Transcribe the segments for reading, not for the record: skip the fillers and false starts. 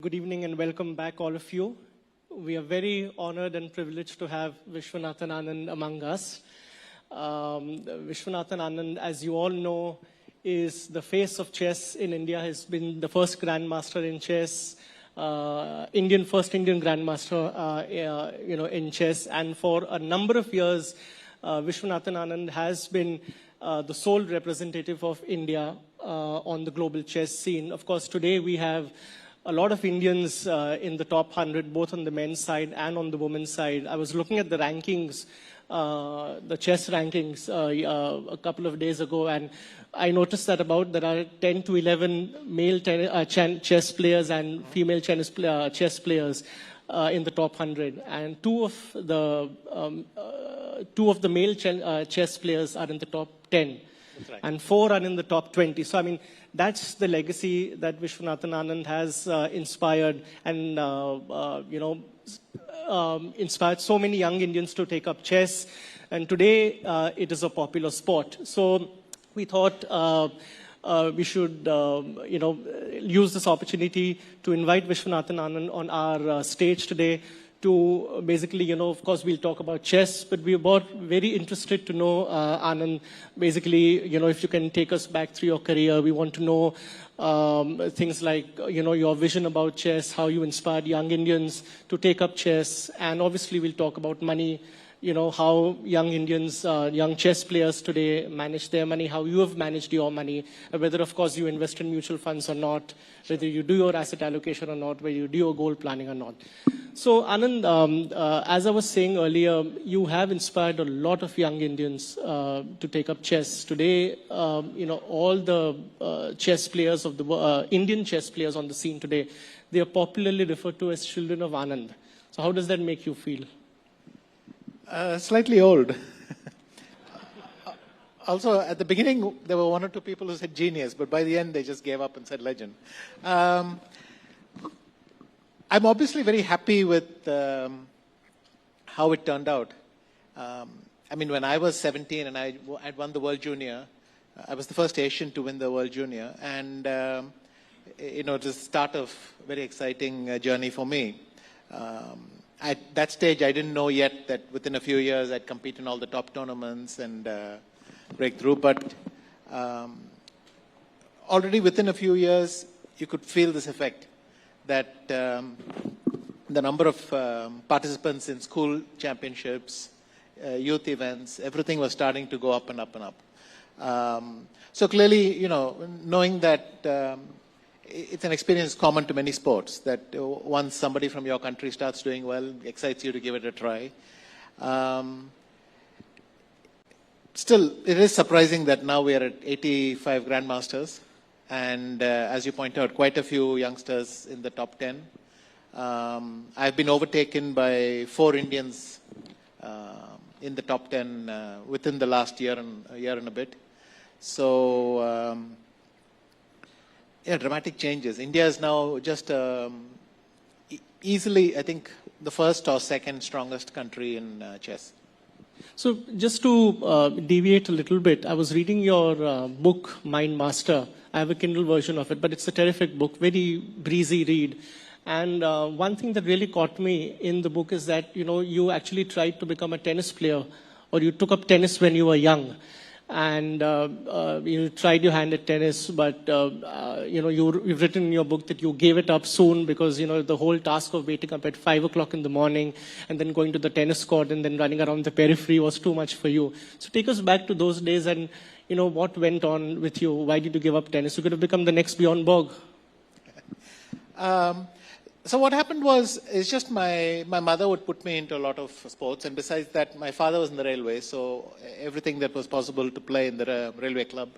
Good evening and welcome back, all of you. We are very honored and privileged to have Viswanathan Anand among us. Viswanathan Anand, as you all know, is the face of chess in India. Has been the first grandmaster in chess, first Indian grandmaster, in chess. And for a number of years, Viswanathan Anand has been the sole representative of India on the global chess scene. Of course, today we have a lot of Indians in the top 100, both on the men's side and on the women's side. I was looking at the rankings, the chess rankings, a couple of days ago, and I noticed that there are 10 to 11 male chess players and female chess players in the top 100, and two of the male chess players are in the top 10. Right. And 4 are in the top 20. So, I mean, that's the legacy that Viswanathan Anand has inspired and, inspired so many young Indians to take up chess. And today, it is a popular sport. So, we thought we should, use this opportunity to invite Viswanathan Anand on our stage today to basically, of course, we'll talk about chess, but we're very interested to know, Anand, basically, if you can take us back through your career. We want to know things like, your vision about chess, how you inspired young Indians to take up chess, and obviously we'll talk about money, how young Indians, young chess players today manage their money, how you have managed your money, whether, of course, you invest in mutual funds or not, whether you do your asset allocation or not, whether you do your goal planning or not. So, Anand, as I was saying earlier, you have inspired a lot of young Indians to take up chess. Today, all the chess players of the Indian chess players on the scene today, they are popularly referred to as children of Anand. So, how does that make you feel? Slightly old. Also, at the beginning, there were one or two people who said genius, but by the end, they just gave up and said legend. I'm obviously very happy with how it turned out. When I was 17 and I'd won the World Junior, I was the first Asian to win the World Junior, and it was the start of a very exciting journey for me. At that stage, I didn't know yet that within a few years I'd compete in all the top tournaments and break through. But already within a few years, you could feel this effect that the number of participants in school championships, youth events, everything was starting to go up and up and up. So clearly, knowing that it's an experience common to many sports, that once somebody from your country starts doing well, it excites you to give it a try. Still, it is surprising that now we are at 85 grandmasters, and as you point out, quite a few youngsters in the top 10. I've been overtaken by 4 Indians in the top 10 within the last year and a bit. So, dramatic changes. India is now just easily, I think, the first or second strongest country in chess. So just to deviate a little bit, I was reading your book, Mind Master. I have a Kindle version of it, but it's a terrific book, very breezy read. And one thing that really caught me in the book is that, you actually tried to become a tennis player, or you took up tennis when you were young. And you tried your hand at tennis, but you've written in your book that you gave it up soon because the whole task of waking up at 5 o'clock in the morning and then going to the tennis court and then running around the periphery was too much for you. So take us back to those days and what went on with you. Why did you give up tennis? You could have become the next Bjorn Borg. So what happened was, it's just my mother would put me into a lot of sports, and besides that, my father was in the railway, so everything that was possible to play in the railway club.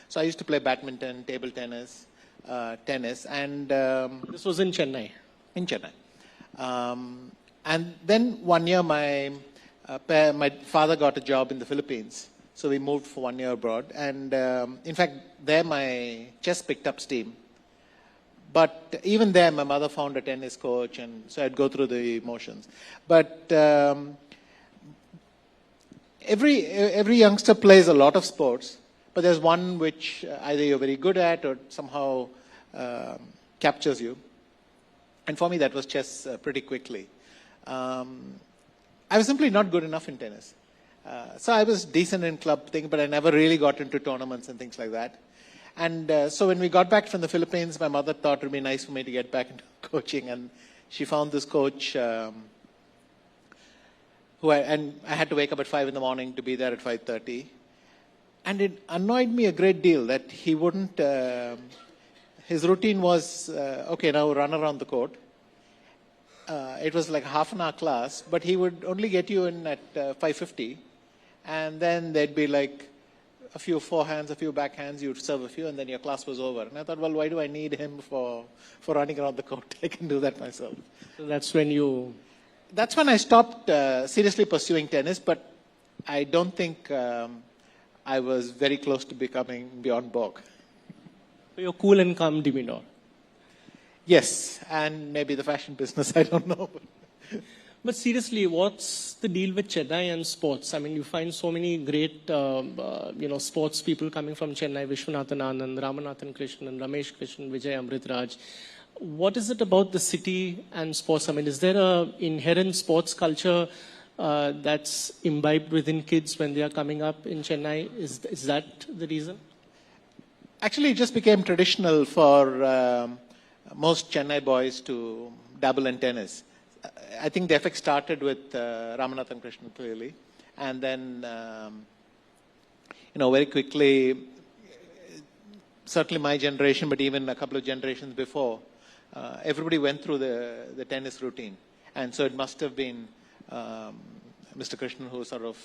So I used to play badminton, table tennis, and this was in Chennai. In Chennai, and then one year my father got a job in the Philippines, so we moved for 1 year abroad, and in fact, there my chess picked up steam. But even there, my mother found a tennis coach, and so I'd go through the motions. But every youngster plays a lot of sports, but there's one which either you're very good at or somehow captures you. And for me, that was chess pretty quickly. I was simply not good enough in tennis. So I was decent in club thing, but I never really got into tournaments and things like that. And so when we got back from the Philippines, my mother thought it would be nice for me to get back into coaching. And she found this coach and I had to wake up at 5 in the morning to be there at 5:30. And it annoyed me a great deal that he wouldn't, his routine was, okay, now run around the court. It was like half an hour class, but he would only get you in at 5:50. And then there'd be like a few forehands, a few backhands, you'd serve a few, and then your class was over. And I thought, well, why do I need him for running around the court? I can do that myself. So that's when I stopped seriously pursuing tennis, but I don't think I was very close to becoming beyond Borg. So you're cool and calm demeanor. Yes, and maybe the fashion business, I don't know. But seriously, what's the deal with Chennai and sports? I mean, you find so many great, sports people coming from Chennai, Viswanathan Anand, Ramanathan Krishnan, Ramesh Krishnan, Vijay Amritraj. What is it about the city and sports? I mean, is there an inherent sports culture that's imbibed within kids when they are coming up in Chennai? Is that the reason? Actually, it just became traditional for most Chennai boys to dabble in tennis. I think the effect started with Ramanathan Krishnan clearly, and then very quickly, certainly my generation, but even a couple of generations before, everybody went through the tennis routine, and so it must have been Mr. Krishnan who sort of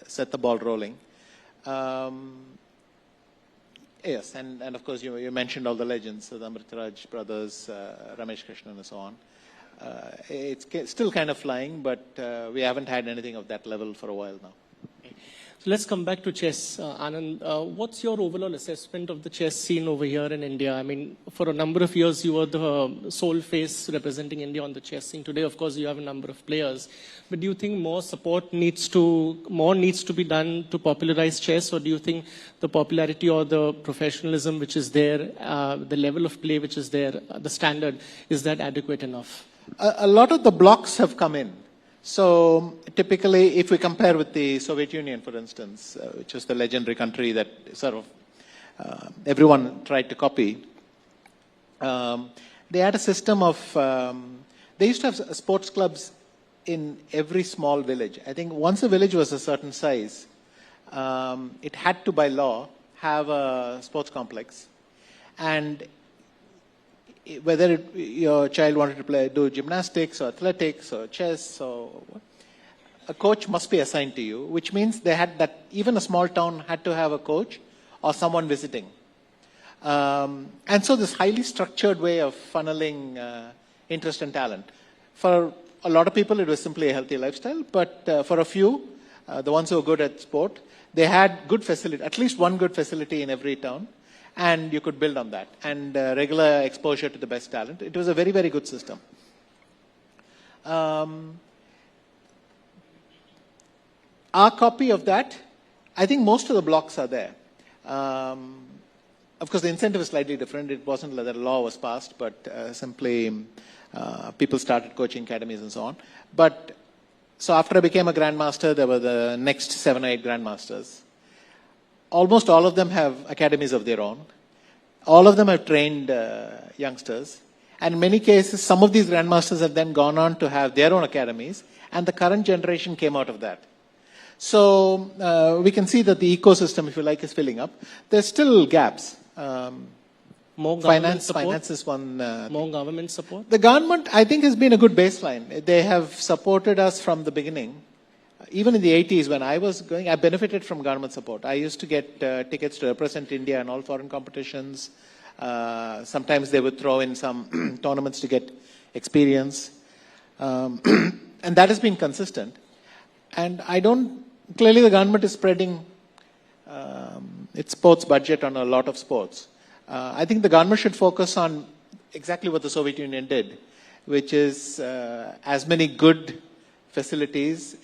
set the ball rolling. Yes, and of course you mentioned all the legends, the Amritraj brothers, Ramesh Krishnan and so on. It's still kind of flying, but we haven't had anything of that level for a while now. Okay. So let's come back to chess. Anand, what's your overall assessment of the chess scene over here in India? I mean, for a number of years, you were the sole face representing India on the chess scene. Today, of course, you have a number of players. But do you think more needs to be done to popularize chess? Or do you think the popularity or the professionalism which is there, the level of play which is there, the standard, is that adequate enough? A lot of the blocks have come in. So typically, if we compare with the Soviet Union, for instance, which was the legendary country that sort of everyone tried to copy, they had a system of, they used to have sports clubs in every small village. I think once a village was a certain size, it had to, by law, have a sports complex. And whether your child wanted to do gymnastics or athletics or chess or a coach must be assigned to you, which means they had that even a small town had to have a coach or someone visiting. And so this highly structured way of funneling interest and talent. For a lot of people, it was simply a healthy lifestyle, but for a few, the ones who were good at sport, they had good facility, at least one good facility in every town. And you could build on that. And regular exposure to the best talent. It was a very, very good system. Our copy of that, I think most of the blocks are there. Of course, the incentive is slightly different. It wasn't that a law was passed, but simply people started coaching academies and so on. But so after I became a grandmaster, there were the next 7 or 8 grandmasters. Almost all of them have academies of their own. All of them have trained youngsters. And in many cases, some of these grandmasters have then gone on to have their own academies. And the current generation came out of that. So we can see that the ecosystem, if you like, is filling up. There's still gaps. More government support? Finance is one. More government support? The government, I think, has been a good baseline. They have supported us from the beginning. Even in the 80s, when I was going, I benefited from government support. I used to get tickets to represent India in all foreign competitions. Sometimes they would throw in some tournaments to get experience. And that has been consistent. And clearly the government is spreading its sports budget on a lot of sports. I think the government should focus on exactly what the Soviet Union did, which is as many good facilities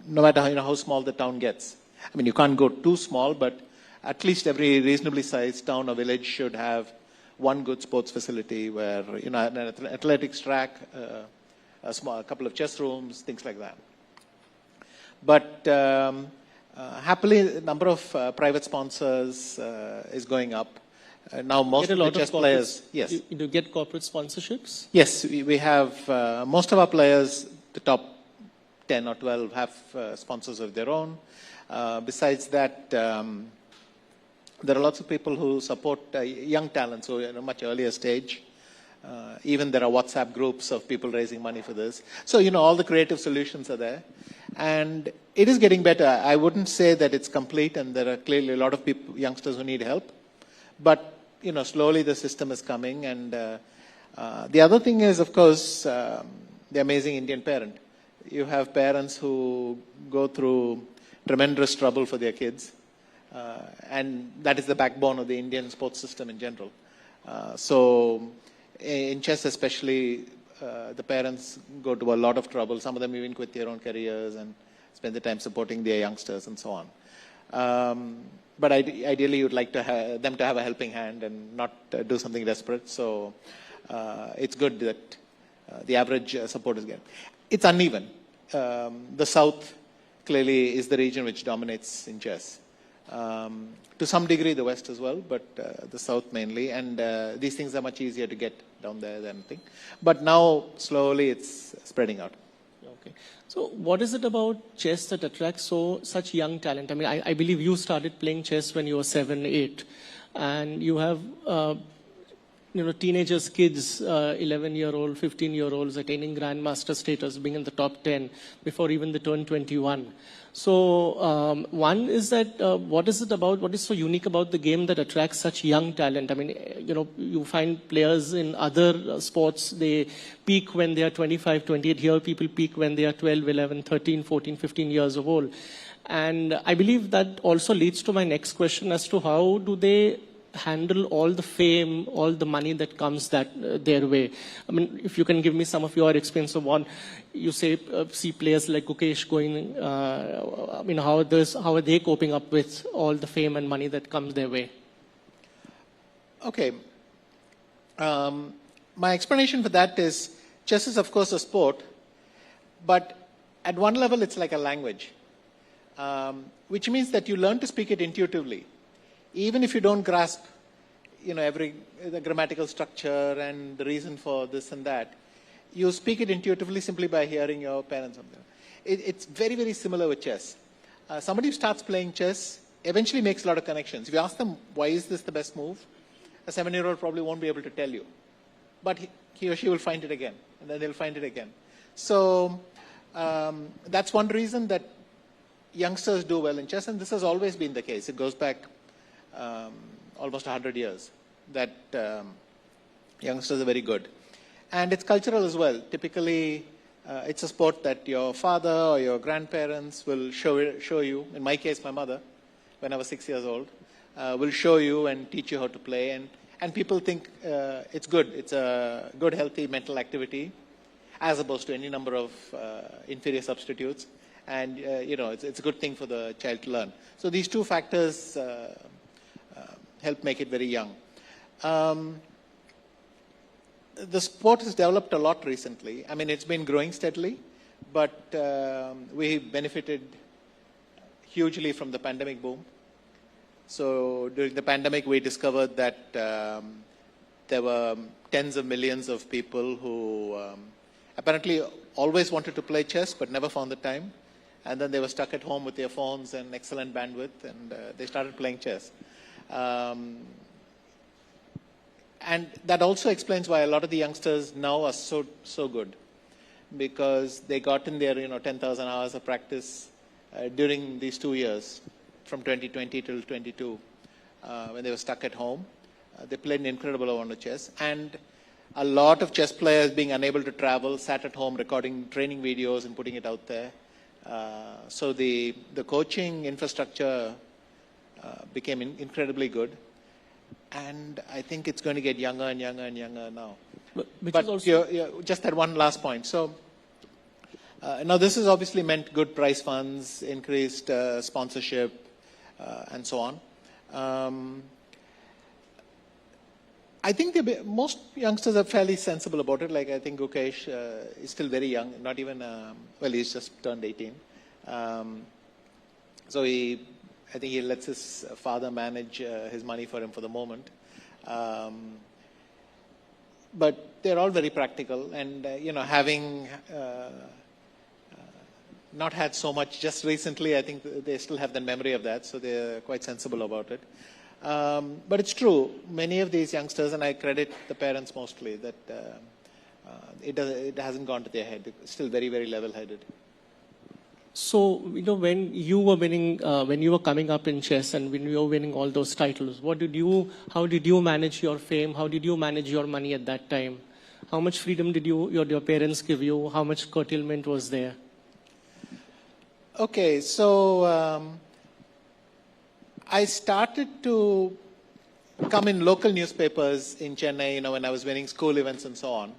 no matter how small the town gets. I mean, you can't go too small, but at least every reasonably sized town or village should have one good sports facility where, an athletics track, a couple of chess rooms, things like that. But happily, the number of private sponsors is going up. Now, most of the chess players, yes. Do you get corporate sponsorships? Yes, we have most of our players, the top 10 or 12, have sponsors of their own. Besides that, there are lots of people who support young talent, so at a much earlier stage. Even there are WhatsApp groups of people raising money for this. So, all the creative solutions are there. And it is getting better. I wouldn't say that it's complete, and there are clearly a lot of people, youngsters who need help. But, slowly the system is coming. And the other thing is, of course, the amazing Indian parent. You have parents who go through tremendous trouble for their kids. And that is the backbone of the Indian sports system in general. So in chess especially, the parents go to a lot of trouble. Some of them even quit their own careers and spend the time supporting their youngsters and so on. But ideally, you'd like them to have a helping hand and not do something desperate. So it's good that the average support is good. It's uneven. The South clearly is the region which dominates in chess. To some degree, the West as well, but the South mainly. And these things are much easier to get down there than anything. But now, slowly, it's spreading out. Okay. So what is it about chess that attracts such young talent? I mean, I believe you started playing chess when you were 7, 8. And you have, teenagers, kids, 11-year-old, 15-year-olds attaining grandmaster status, being in the top 10 before even they turn 21. So one is that what is so unique about the game that attracts such young talent? I mean, you find players in other sports, they peak when they are 25, 28. Here people peak when they are 12, 11, 13, 14, 15 years old. And I believe that also leads to my next question as to how do they handle all the fame, all the money that comes their way. I mean, if you can give me some of your experience of one, you say, see players like Gukesh going, how are they coping up with all the fame and money that comes their way? Okay. My explanation for that is, chess is of course a sport, but at one level it's like a language, which means that you learn to speak it intuitively. Even if you don't grasp, the grammatical structure and the reason for this and that, you speak it intuitively simply by hearing your parents. It's very, very similar with chess. Somebody who starts playing chess eventually makes a lot of connections. If you ask them, why is this the best move? A 7-year-old probably won't be able to tell you. But he or she will find it again, and then they'll find it again. So that's one reason that youngsters do well in chess, and this has always been the case. It goes back almost 100 years that youngsters are very good. And it's cultural as well. Typically, it's a sport that your father or your grandparents will show you. In my case, my mother, when I was 6 years old, will show you and teach you how to play. And people think it's good. It's a good, healthy mental activity, as opposed to any number of inferior substitutes. And, it's a good thing for the child to learn. So these two factors help make it very young. The sport has developed a lot recently. I mean, it's been growing steadily, but we benefited hugely from the pandemic boom. So during the pandemic, we discovered that there were tens of millions of people who apparently always wanted to play chess, but never found the time. And then they were stuck at home with their phones and excellent bandwidth, and they started playing chess. And that also explains why a lot of the youngsters now are so good, because they got in their 10,000 hours of practice during these 2 years, from 2020 till 22, when they were stuck at home. They played an incredible amount of chess, and a lot of chess players, being unable to travel, sat at home recording training videos and putting it out there. So the coaching infrastructure became incredibly good. And I think it's going to get younger and younger and younger now. But also just that one last point. So now this has obviously meant good prize funds, increased sponsorship, and so on. I think most youngsters are fairly sensible about it. Like I think Gukesh is still very young, not even, well, he's just turned 18. So I think he lets his father manage his money for him for the moment. But they're all very practical, and having not had so much just recently, I think they still have the memory of that, so they're quite sensible about it. But it's true, many of these youngsters, and I credit the parents mostly, that it hasn't gone to their head. It's still very, very level-headed. So, when you were winning, when you were coming up in chess and when you were winning all those titles, how did you manage your fame? How did you manage your money at that time? How much freedom did your parents give you? How much curtailment was there? Okay, so I started to come in local newspapers in Chennai, when I was winning school events and so on.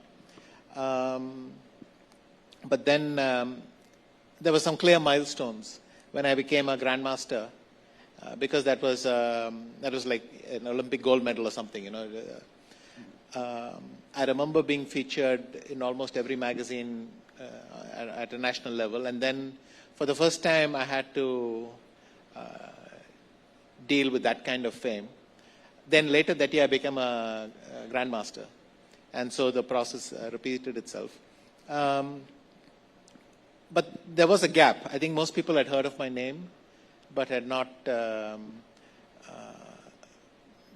But then there were some clear milestones when I became a grandmaster, because that was like an Olympic gold medal or something. I remember being featured in almost every magazine at a national level, and then for the first time I had to deal with that kind of fame. Then later that year I became a grandmaster, and so the process repeated itself. But there was a gap. I think most people had heard of my name, but had not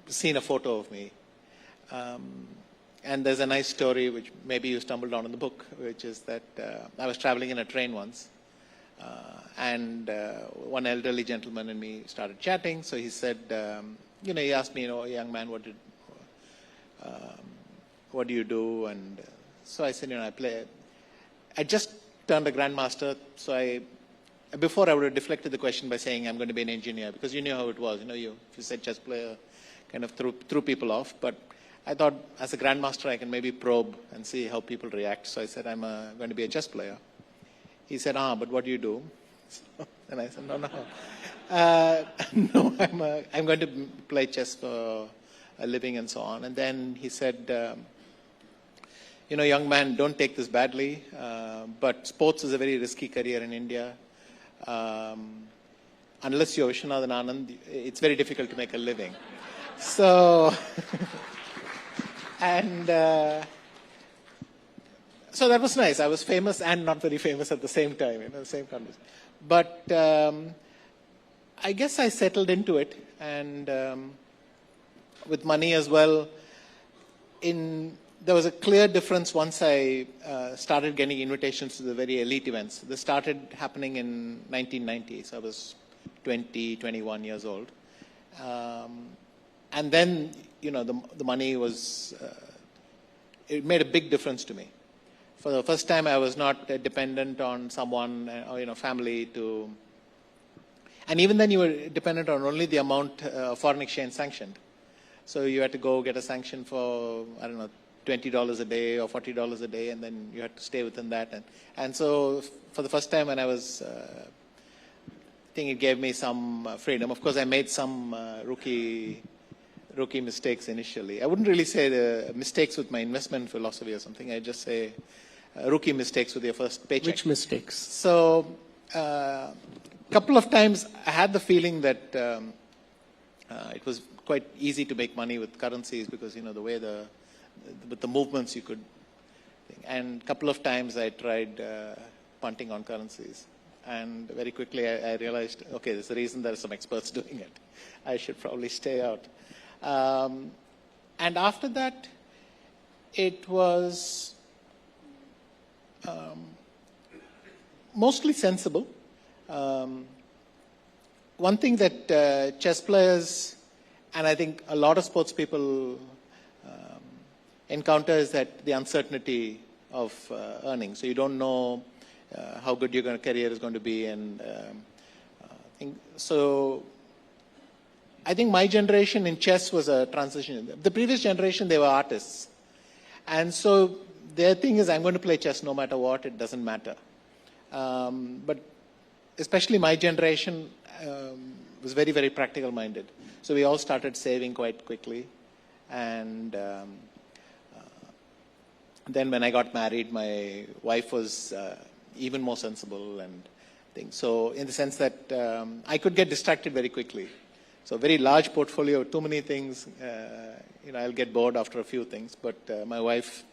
seen a photo of me. And there's a nice story, which maybe you stumbled on in the book, which is that I was traveling in a train once, and one elderly gentleman and me started chatting. So he said, he asked me, young man, what do you do? And so I said, I play. I just turned a grandmaster, so before I would have deflected the question by saying I'm going to be an engineer, because you knew how it was. If you said chess player, kind of threw people off. But I thought as a grandmaster I can maybe probe and see how people react. So I said I'm going to be a chess player. He said, but what do you do? And I said, no. No, I'm going to play chess for a living and so on. And then he said, young man, don't take this badly, but sports is a very risky career in India. Unless you're Viswanathan Anand, it's very difficult to make a living. So, and so that was nice. I was famous and not very famous at the same time, the same context. But I guess I settled into it, and with money as well. There was a clear difference once I started getting invitations to the very elite events. This started happening in 1990, so I was 20, 21 years old. And then, the money was, it made a big difference to me. For the first time, I was not dependent on someone, or, family to, and even then you were dependent on only the amount foreign exchange sanctioned. So you had to go get a sanction for, $20 a day or $40 a day, and then you had to stay within that. And so for the first time when I was, I think it gave me some freedom. Of course, I made some rookie mistakes initially. I wouldn't really say the mistakes with my investment philosophy or something. I just say rookie mistakes with your first paycheck. Which mistakes? So a couple of times I had the feeling that it was quite easy to make money with currencies because, the way with the movements you could, and a couple of times I tried punting on currencies, and very quickly I realized, okay, there's a reason there are some experts doing it. I should probably stay out. And after that, it was mostly sensible. One thing that chess players, and I think a lot of sports people encounter, is that the uncertainty of earning. So you don't know how good your career is going to be, and so I think my generation in chess was a transition. The previous generation, they were artists, and so their thing is, I'm going to play chess no matter what, it doesn't matter. But especially my generation was very, very practical minded. So we all started saving quite quickly. And then when I got married, my wife was even more sensible and things. So in the sense that I could get distracted very quickly. So a very large portfolio, too many things, I'll get bored after a few things. But my wife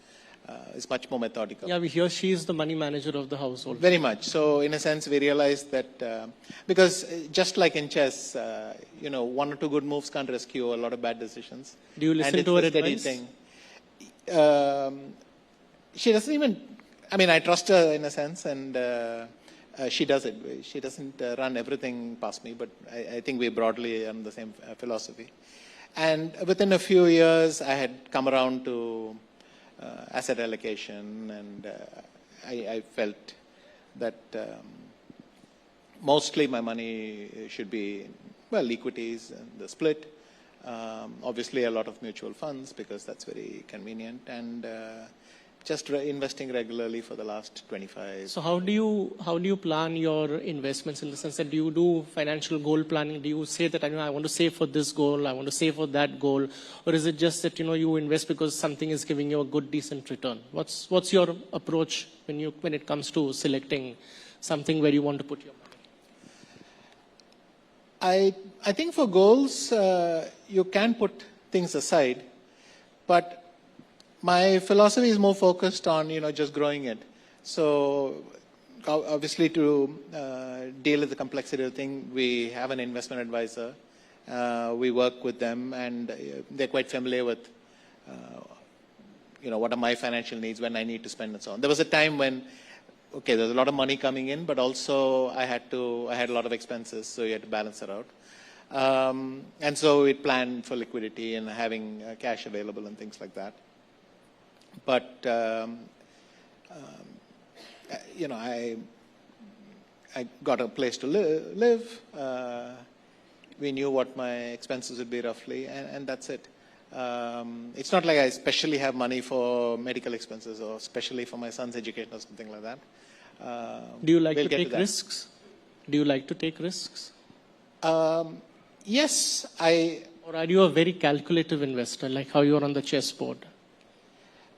is much more methodical. Yeah, we hear she is the money manager of the household. Very much. So in a sense, we realized that because just like in chess, one or two good moves can't rescue a lot of bad decisions. Do you listen to her advice? Thing. She doesn't even. I mean, I trust her in a sense, and she does it. She doesn't run everything past me, but I think we're broadly on the same philosophy. And within a few years, I had come around to asset allocation, and I felt that mostly my money should be, equities and the split. Obviously, a lot of mutual funds because that's very convenient, and just investing regularly for the last 25. So how do you plan your investments, in the sense that do you do financial goal planning? Do you say that I want to save for this goal, I want to save for that goal, or is it just that you invest because something is giving you a good decent return? What's your approach when it comes to selecting something where you want to put your money? I think for goals you can put things aside, but my philosophy is more focused on, just growing it. So obviously to deal with the complexity of the thing, we have an investment advisor. We work with them, and they're quite familiar with, what are my financial needs, when I need to spend and so on. There was a time when, there's a lot of money coming in, but also I had a lot of expenses, so you had to balance it out. And so we planned for liquidity and having cash available and things like that. But, I got a place to live. We knew what my expenses would be roughly, and that's it. It's not like I especially have money for medical expenses or especially for my son's education or something like that. Do you like to take risks? Do you like to take risks? Yes, Or are you a very calculative investor, like how you are on the chessboard?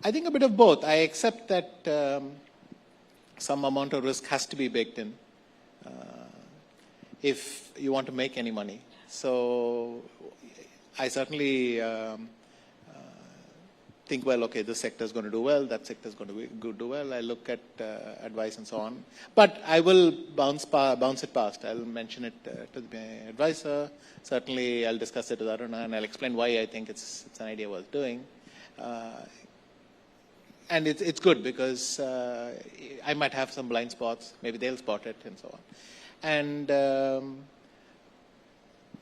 I think a bit of both. I accept that some amount of risk has to be baked in if you want to make any money. So I certainly think, this sector is going to do well, that sector is going to do well. I look at advice and so on. But I will bounce it past. I'll mention it to my advisor. Certainly, I'll discuss it with Aruna, and I'll explain why I think it's an idea worth doing. And it's good because I might have some blind spots. Maybe they'll spot it and so on. And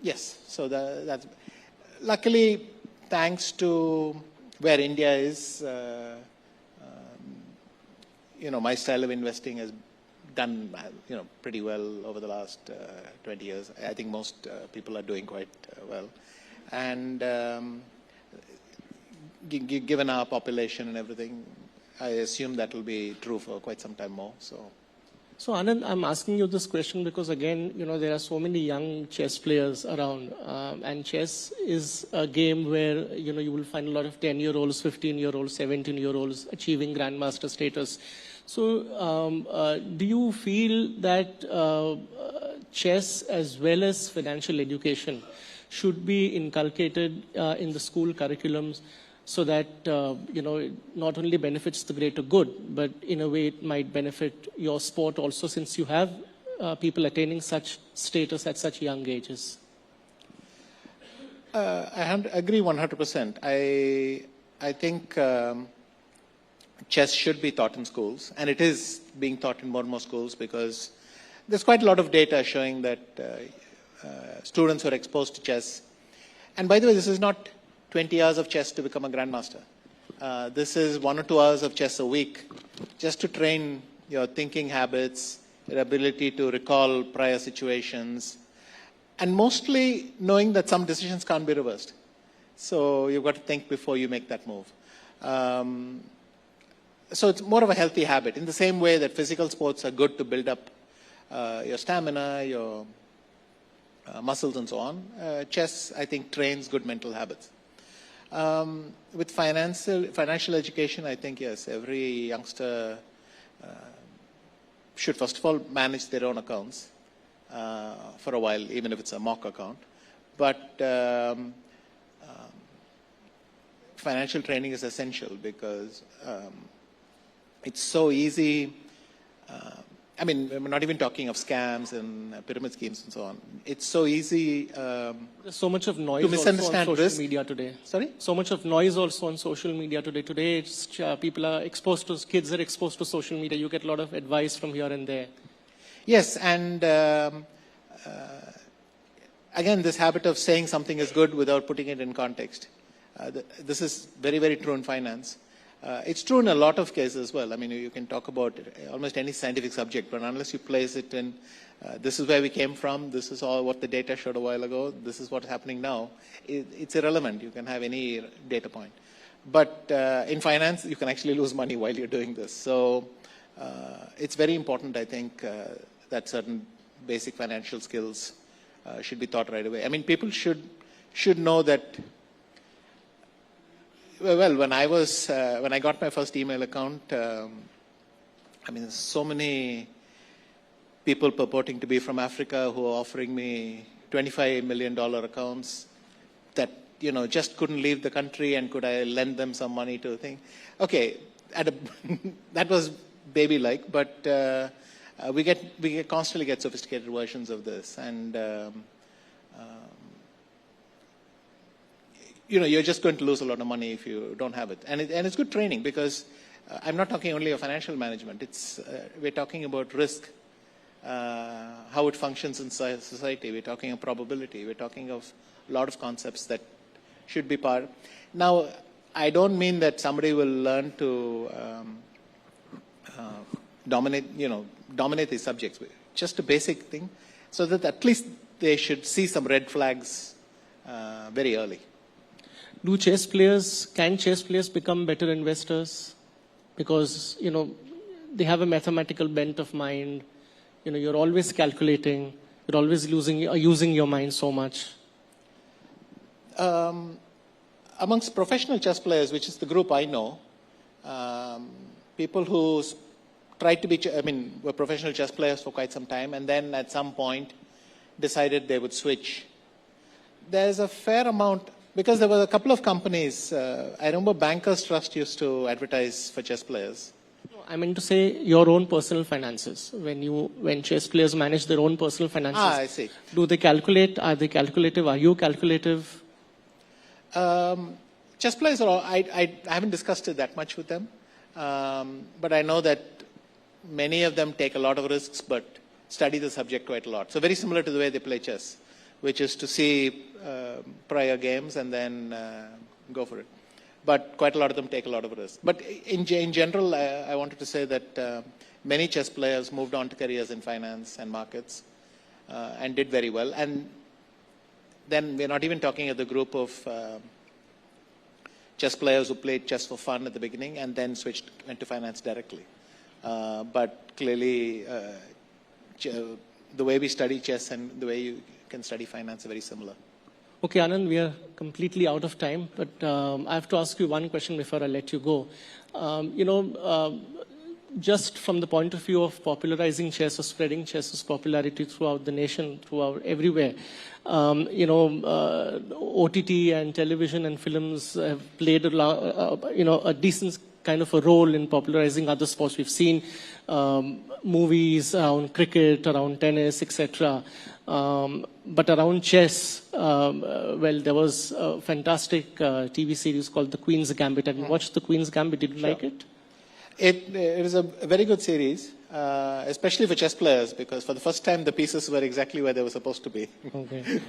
yes, so that's luckily, thanks to where India is, my style of investing has done, pretty well over the last 20 years. I think most people are doing quite well. And given our population and everything, I assume that will be true for quite some time more. So Anand, I'm asking you this question because again, there are so many young chess players around, and chess is a game where, you will find a lot of 10-year-olds, 15-year-olds, 17-year-olds achieving grandmaster status. So do you feel that chess as well as financial education should be inculcated in the school curriculums so that, not only benefits the greater good, but in a way it might benefit your sport also, since you have people attaining such status at such young ages? I agree 100%. I think chess should be taught in schools, and it is being taught in more and more schools because there's quite a lot of data showing that students who are exposed to chess, and by the way, this is not 20 hours of chess to become a grandmaster. This is 1 or 2 hours of chess a week just to train your thinking habits, your ability to recall prior situations, and mostly knowing that some decisions can't be reversed. So you've got to think before you make that move. So it's more of a healthy habit, in the same way that physical sports are good to build up your stamina, your muscles and so on. Chess, I think, trains good mental habits. With financial education, I think, yes, every youngster should first of all manage their own accounts for a while, even if it's a mock account. But financial training is essential because it's so easy. I mean, we're not even talking of scams and pyramid schemes and so on. It's so easy There's so much of noise to misunderstand also on social risk. media today. Sorry? So much of noise also on social media today. Today, it's, people are exposed to, kids are exposed to social media. You get a lot of advice from here and there. Yes, and again, this habit of saying something is good without putting it in context. This is very, very true in finance. It's true in a lot of cases as well. I mean, you can talk about almost any scientific subject, but unless you place it in, this is where we came from, this is all what the data showed a while ago, this is what's happening now, it's irrelevant. You can have any data point. But in finance, you can actually lose money while you're doing this. So it's very important, I think, that certain basic financial skills should be taught right away. I mean, people should know that. Well, when I got my first email account, I mean, there's so many people purporting to be from Africa who are offering me $25 million accounts that, you know, just couldn't leave the country, and could I lend them some money to think? Okay, that was baby-like, but we constantly get sophisticated versions of this, and you know, you're just going to lose a lot of money if you don't have it. And it's good training, because I'm not talking only of financial management. It's we're talking about risk, how it functions in society. We're talking of probability. We're talking of a lot of concepts that should be part. Now, I don't mean that somebody will learn to dominate these subjects. Just a basic thing, so that at least they should see some red flags very early. Can chess players become better investors? Because, you know, they have a mathematical bent of mind. You know, you're always calculating. You're always using your mind so much. Amongst professional chess players, which is the group I know, people who tried to be, were professional chess players for quite some time, and then at some point decided they would switch. There's a fair amount. Because there were a couple of companies, I remember Bankers Trust used to advertise for chess players. I meant to say your own personal finances. When chess players manage their own personal finances. I see. Do they calculate? Are they calculative? Are you calculative? Chess players I haven't discussed it that much with them. But I know that many of them take a lot of risks, but study the subject quite a lot. So very similar to the way they play chess, which is to see prior games and then go for it. But quite a lot of them take a lot of risk. But in general, I wanted to say that many chess players moved on to careers in finance and markets and did very well. And then we're not even talking of the group of chess players who played chess for fun at the beginning and then went to finance directly. But clearly, the way we study chess and the way you can study finance are very similar. Okay, Anand, we are completely out of time, but I have to ask you one question before I let you go. Just from the point of view of popularizing chess or spreading chess's popularity throughout the nation, throughout everywhere, OTT and television and films have played a decent kind of a role in popularizing other sports. We've seen movies around cricket, around tennis, etc. But around chess, there was a fantastic TV series called The Queen's Gambit. Have you watched The Queen's Gambit? Did you like it? It is a very good series, especially for chess players, because for the first time the pieces were exactly where they were supposed to be. Okay.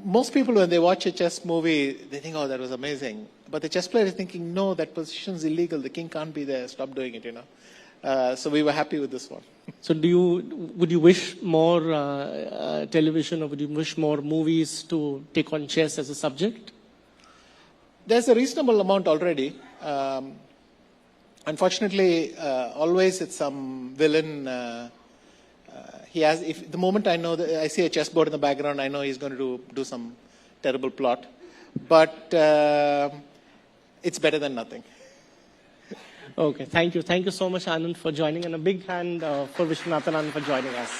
Most people, when they watch a chess movie, they think, oh, that was amazing. But the chess player is thinking, no, that position's illegal. The king can't be there. Stop doing it, So we were happy with this one. So would you wish more television, or would you wish more movies to take on chess as a subject? There's a reasonable amount already. Unfortunately, always it's some villain. The moment I know that I see a chessboard in the background, I know he's going to do some terrible plot. but it's better than nothing. Okay, thank you. Thank you so much, Anand, for joining, and a big hand for Viswanathan Anand for joining us.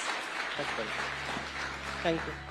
Thank you.